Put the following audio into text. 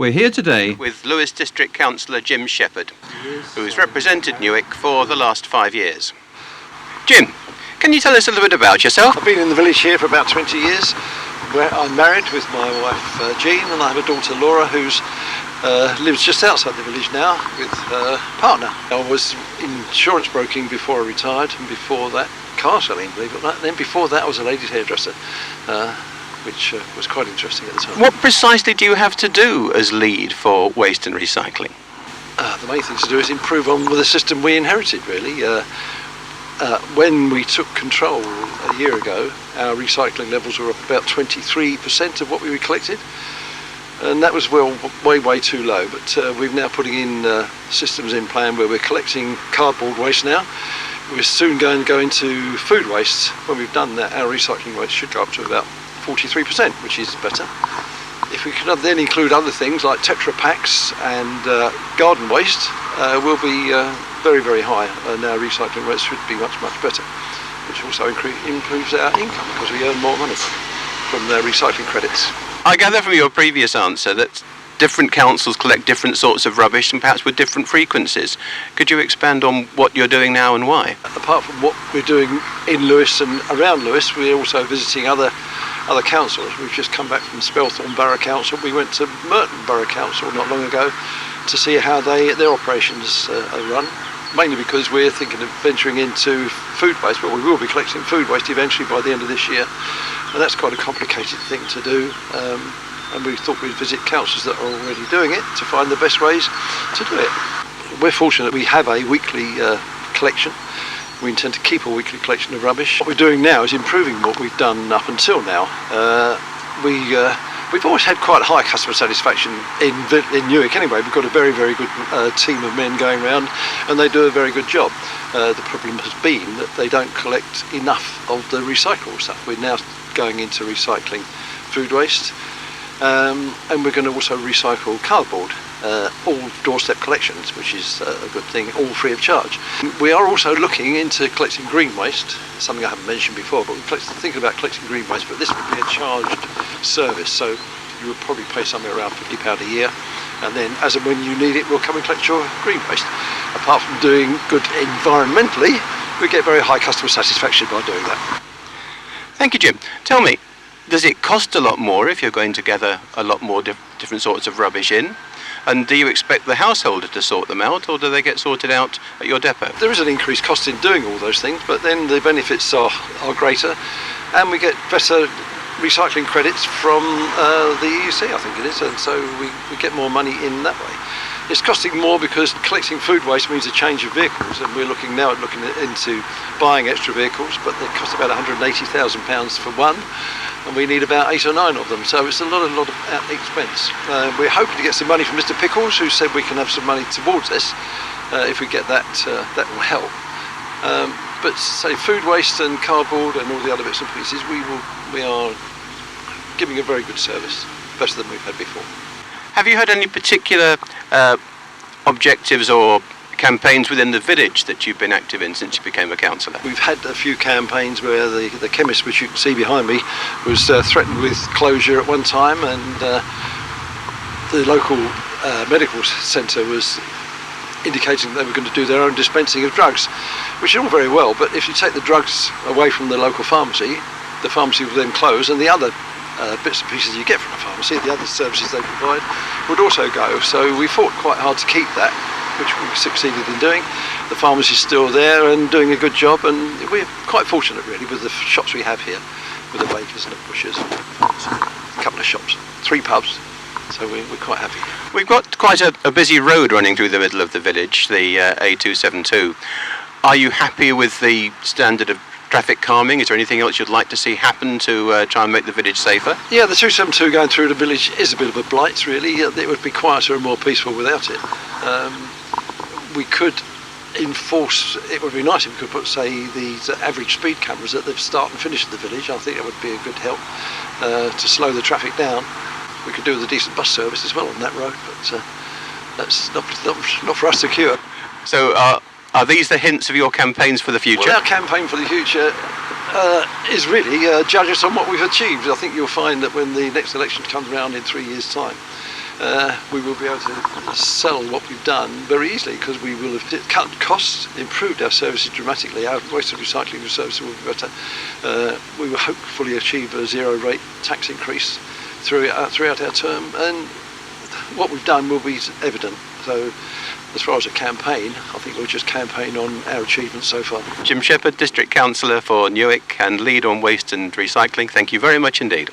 We're here today with Lewes District Councillor Jim Sheppard, who has represented Newick for the last 5 years. Jim, can you tell us a little bit about yourself? I've been in the village here for about 20 years. I'm married with my wife Jean, and I have a daughter Laura who lives just outside the village now with her partner. I was in insurance broking before I retired, and before that car selling, believe it or not. And then before that I was a ladies hairdresser, which was quite interesting at the time. What precisely do you have to do as lead for waste and recycling? The main thing to do is improve on the system we inherited, really. When we took control a year ago, our recycling levels were up about 23% of what we collected, and that was way too low. But we're now putting in systems in plan where we're collecting cardboard waste now. We're soon going to go into food waste. When we've done that, our recycling rate should go up to about 43%, which is better. If we could then include other things like Tetra Packs and garden waste, we'll be very high, and our recycling rates should be much better, which also improves our income because we earn more money from their recycling credits. I gather from your previous answer that different councils collect different sorts of rubbish and perhaps with different frequencies. Could you expand on what you're doing now and why? Apart from what we're doing in Lewes and around Lewes, we're also visiting other councils. We've just come back from Spelthorne Borough Council. We went to Merton Borough Council not long ago to see how their operations are run, mainly because we're thinking of venturing into food waste, but we will be collecting food waste eventually by the end of this year, and that's quite a complicated thing to do, and we thought we'd visit councils that are already doing it to find the best ways to do it. We're fortunate we have a weekly collection. We intend to keep a weekly collection of rubbish. What we're doing now is improving what we've done up until now. We've always had quite high customer satisfaction in Newick anyway. We've got a very good team of men going around, and they do a very good job. The problem has been that they don't collect enough of the recyclable stuff. We're now going into recycling food waste, and we're going to also recycle cardboard. All doorstep collections, which is a good thing, all free of charge. We are also looking into collecting green waste, something I haven't mentioned before, but we're thinking about collecting green waste, but this would be a charged service, so you would probably pay somewhere around £50 a year, and then as and when you need it, we'll come and collect your green waste. Apart from doing good environmentally, we get very high customer satisfaction by doing that. Thank you, Jim. Tell me, does it cost a lot more if you're going to gather a lot more different sorts of rubbish in? And do you expect the householder to sort them out, or do they get sorted out at your depot? There is an increased cost in doing all those things, but then the benefits are greater, and we get better recycling credits from the EUC, I think it is, and so we get more money in that way. It's costing more because collecting food waste means a change of vehicles, and we're looking into buying extra vehicles, but they cost about £180,000 for one, and we need about 8 or 9 of them, so it's a lot of expense. We're hoping to get some money from Mr Pickles, who said we can have some money towards this. If we get that, that will help. But say food waste and cardboard and all the other bits and pieces, we are giving a very good service, better than we've had before. Have you had any particular objectives or campaigns within the village that you've been active in since you became a councillor? We've had a few campaigns where the chemist, which you can see behind me, was threatened with closure at one time, and the local medical centre was indicating that they were going to do their own dispensing of drugs, which is all very well, but if you take the drugs away from the local pharmacy, the pharmacy will then close, and the other bits and pieces you get from the pharmacy, the other services they provide, would also go. So we fought quite hard to keep that, which we succeeded in doing. The pharmacy's still there and doing a good job, and we're quite fortunate really with the shops we have here, with the bakers and the butchers, a couple of shops, 3 pubs, so we're quite happy. We've got quite a busy road running through the middle of the village, the A272. Are you happy with the standard of traffic calming? Is there anything else you'd like to see happen to try and make the village safer? Yeah, the 272 going through the village is a bit of a blight really. It would be quieter and more peaceful without it. We could enforce, it would be nice if we could put, say, these average speed cameras at the start and finish of the village. I think that would be a good help to slow the traffic down. We could do with a decent bus service as well on that road, but that's not for us to cure. So are these the hints of your campaigns for the future? Well, our campaign for the future is really judge us on what we've achieved. I think you'll find that when the next election comes around in 3 years' time, we will be able to sell what we've done very easily, because we will have cut costs, improved our services dramatically. Our waste and recycling services will be better. We will hopefully achieve a zero rate tax increase throughout our term, and what we've done will be evident. So as far as a campaign, I think we'll just campaign on our achievements so far. Jim Sheppard, District Councillor for Newark and lead on waste and recycling, thank you very much indeed.